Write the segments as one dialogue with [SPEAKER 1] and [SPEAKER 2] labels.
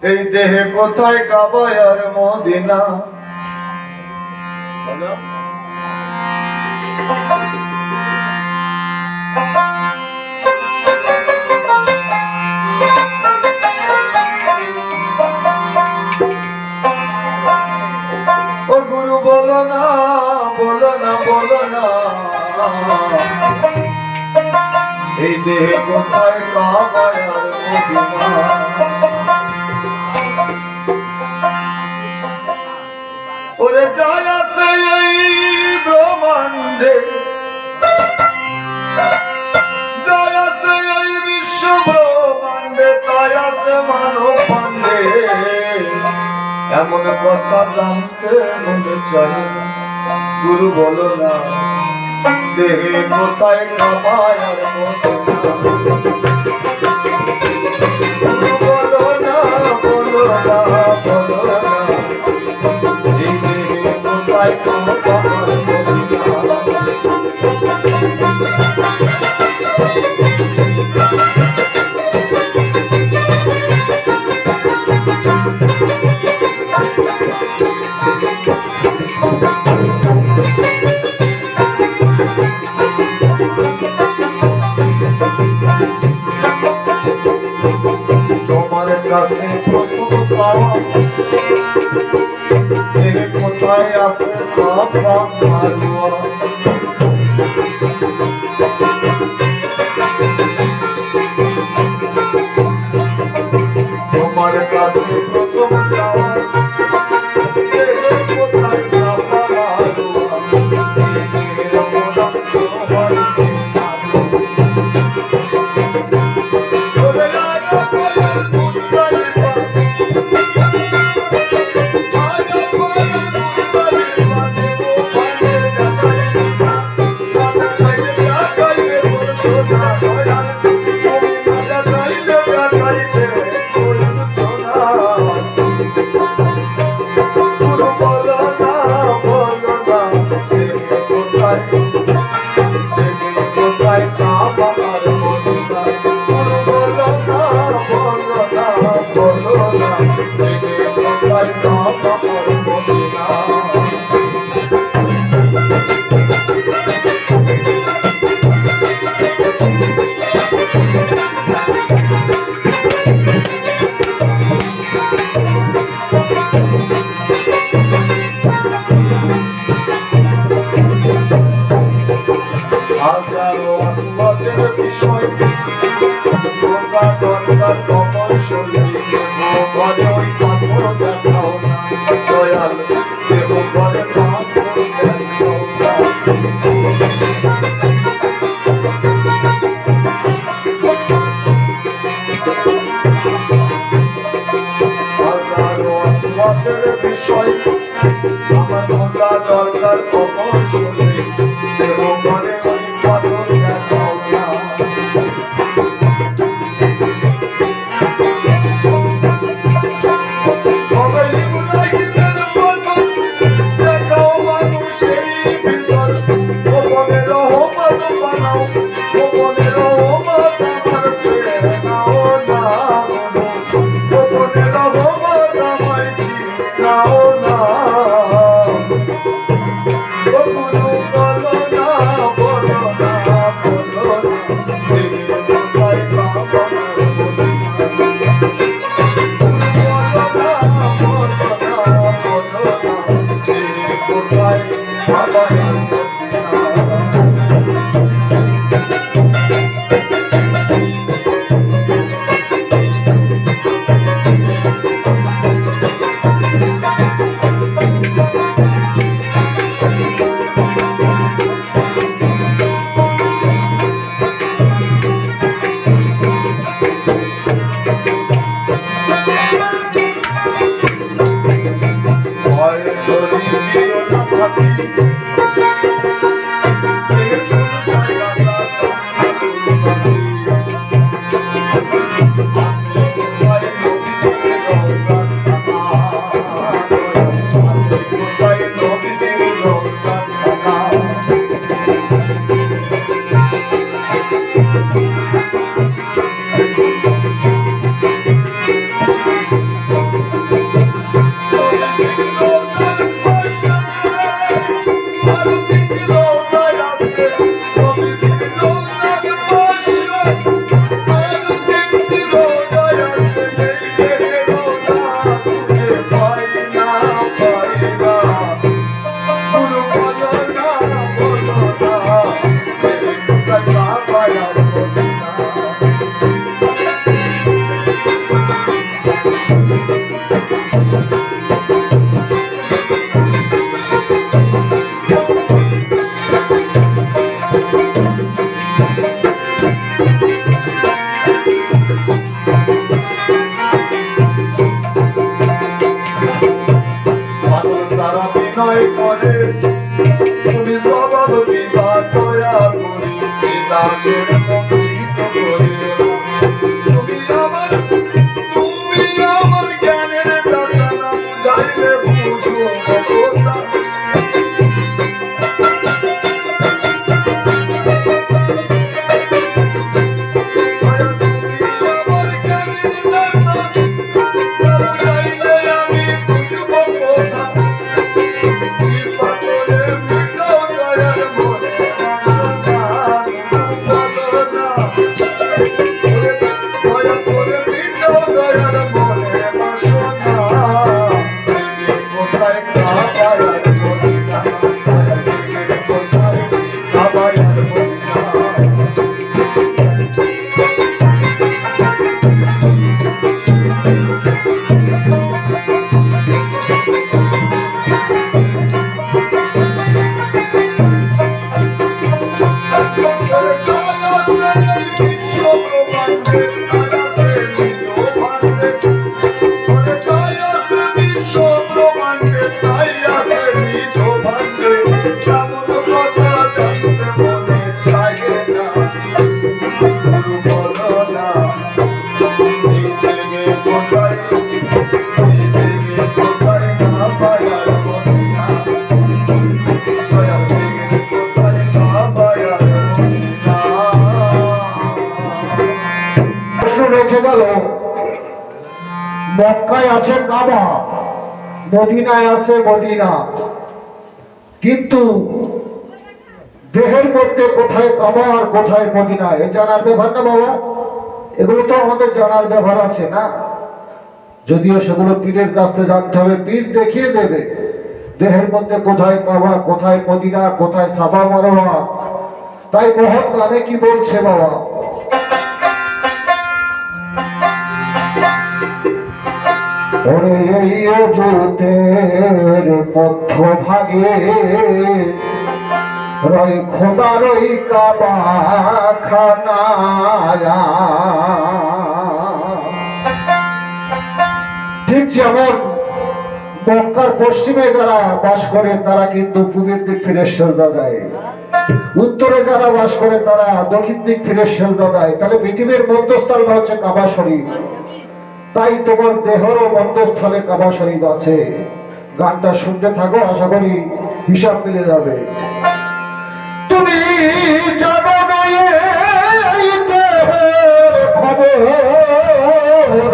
[SPEAKER 1] এই দেহে কোথায় কাবায় আর মদিনা। ও গুরু বলো না বলো না বলো না, এই দেহে কোথায় কাবায় আর মদিনা। ওরে জয় আছে এই ব্রহ্মাণ্ডে, জয় আছে এই বিশ্ব ব্রহ্মাণ্ডে, তাই আছে মানব পাণ্ডে। এমন কথা জানতে মনে চাই, গুরু বলো না দেহে কোথায় কাবায় আর মদিনা। বলো না বলো না বলো না, এই দেহে কোথায় কাবায় আর মদিনা। তোমার কাছে প্রথম পাওয়া, দেহে কোথায় আছে সব ভালোয়া। তোমার কাছে প্রথম পাওয়া, দেহে কোথায় সব ভালোয়া। হাজারো আসমানের বিষয় তোমরা দরকার কমল শরীরে ঘরে ওই পাথর দেখাও না দয়াল, দেহ ঘরে পাথর দেখাও না। হাজারো আসমানের বিষয় আমার তোমরা দরকার কমল শরীরে দেহ ঘরে ওই পাথর দেখাও না। Oh, দাসের মন্দিত করে তুমি আমার জ্ঞানের টাকা না বুঝাইলে বুঝো কথা রেখে গেল মক্কায় আছে কাবা, মদিনায় আছে মদিনা, কিন্তু দেহের মধ্যে কোথায় কাবা আর কোথায় মদিনা এ জানার ব্যাপার না বাবা। এগুলো তো আমাদের জানার ব্যাপার আছে না, যদিও সেগুলো পীরের কাছ থেকে জানতে হবে, পীর দেখিয়ে দেবে দেহের মধ্যে কোথায় কাবা কোথায় মদিনা কোথায় সাফা মারওয়া। তাই মহৎ গানে কি বলছে বাবা, ওরে এই অজুতের মধ্য ভাগে রয় খোদার ওই কাবা খানা। ঠিক যেমন মক্কার পশ্চিমে যারা বাস করে তারা কিন্তু পূবের দিক ফিরে সেজদা দেয়, উত্তরে যারা বাস করে তারা দক্ষিণ দিক ফিরে সেজদা দেয়। তাহলে পৃথিবীর মধ্যস্থল হচ্ছে কাবা শরীফ, তাই তোমার দেহেরও মধ্যস্থলে কাবা শরীফ আছে। গানটা শুনতে থাকো, আশা করি হিসাব মিলে যাবে। তুমি জানো না এই দেহের খবর,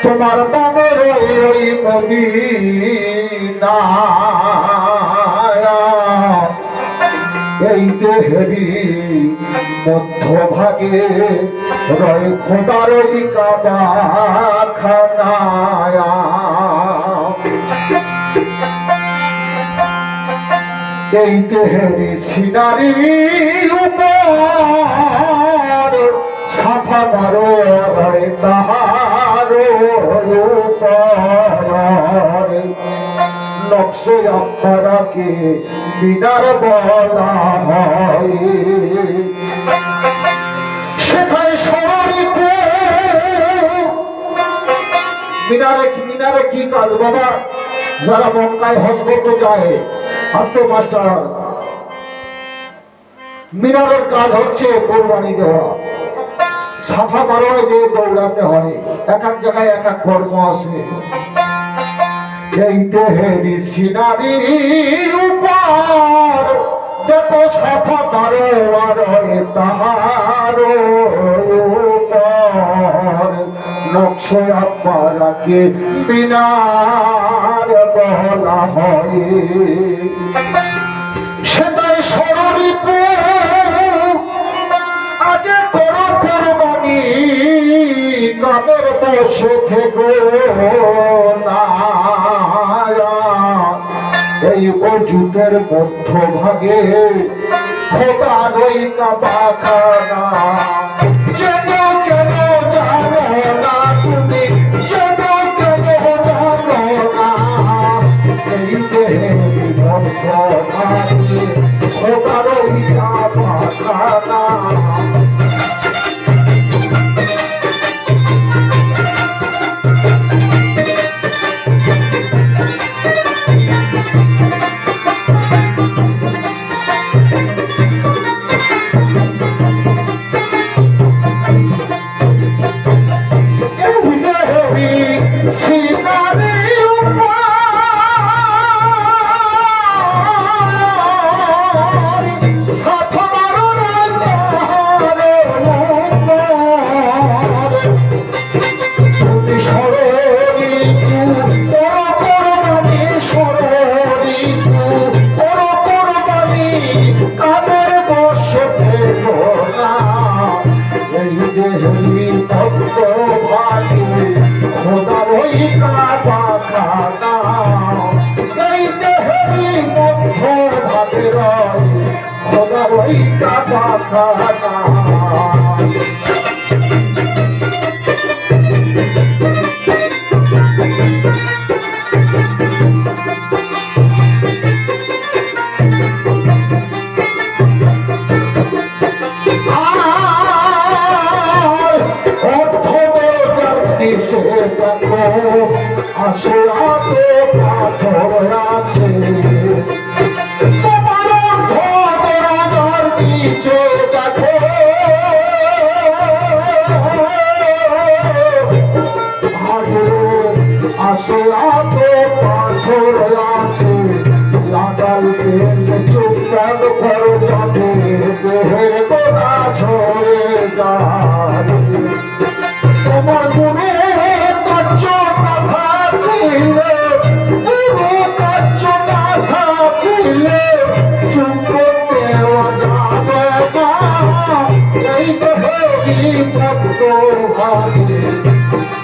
[SPEAKER 1] তোমার নামের ওই মদিনা, এই দেহেরই মধ্য ভাগে রয় খোদার ওই কাবা খানা। এই দেহেরই সিনারি উপর সাফা মারো রয় তাহার উপর, নকশে আম্মারাকে মিনার বলা হয়। সেটাই শরীফে মিনারে কি কাজ বাবা? যারা মক্কায় হজ করতে যায়, আসতে মাস্টার, মিনারের কাজ হচ্ছে কোরবানি দেওয়া, সাফা মারোয় যে দৌড়াতে হয়, এক এক জায়গায় এক এক কর্ম আছে। এই দেহেরই সিনারির উপর দেখো সাফা মারোয়ার তাহার উপর, নকশে আম্মারাকে মিনার বলা হয়। সেটাই শরীফে আগে করো কোরবানি, কামের বসে থেকো না। এই অজুতের মধ্য ভাগে খোদার ওই কাবা খানা। যেন কেন জানো না তুমি, যেন কেন জানো না, এই দেহের মধ্য ভাগে খোদার ওই কাবা খানা। মত ভাগে খোদার ওই কাবা খানা এই দেহেরই মধ্য ভাগে রয় খোদার ওই কাবা খানা আসে আতে পাথর আছে তোমার ধরার নিচে দেখো আসে আতে পাথর আছে লাগাল পেলে চুপ করো যাবে দেহের গোড়া ঝরে যায় তোমার মনে কার্য না থাকিলে কার্য না থাকিলে চুপ দেওয়া যাবে না এই দেহেরই মত ভাগে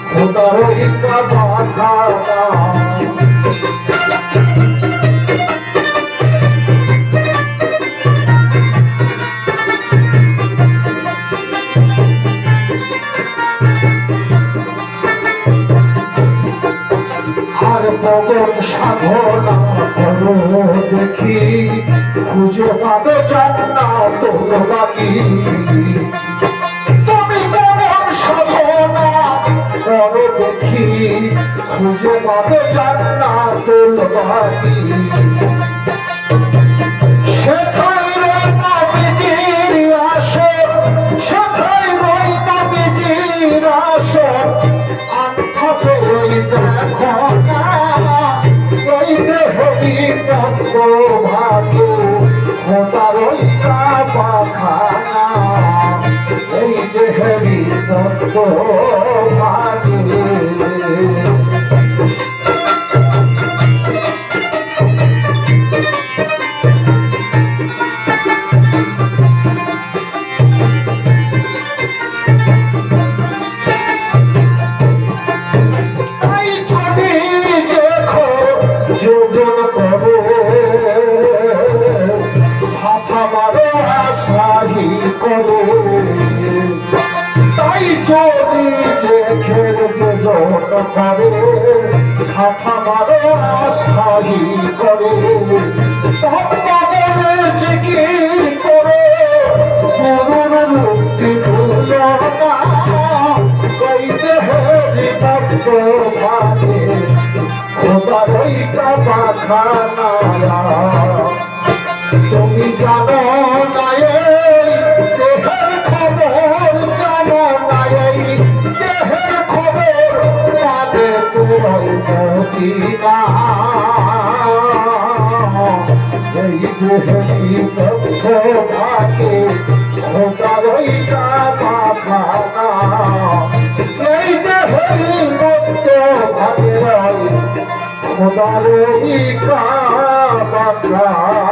[SPEAKER 1] খোদার কাবা খানা ভগবান সাধনা করো দেখি খুঁজে পাবে জান্নাত বাকি তুমি ভগবান সাধনা করো দেখি খুঁজে পাবে জান্নাত বাকি সেথায় রই নবীজির আসর সেথায় রই নবীজির আসর আনফাসে রই দেখো না এই দেহরি মত ভাগে খোদার ওই কাবা খানা এই দেহরি মত ভাগে যোজন করে সাফা মারো আশাহি করে তাই যদি যে খেলতে জন করে সাফা মারো আশাহি করে ভগবানের জিকির করে গুরুর মুক্তি ভুল না কই দেহেরি মত ভাগে খোদার ওই কাবা খানা তুমি জানো না এই দেহের খবর জানো না এই দেহের খবর পাবে তোরাই মদিনা এই দেহেরই মধ্য ভাগে খোদার ওই কাবা খানা এই দেহেরই মধ্য ভাগে খোদার কাবা খানা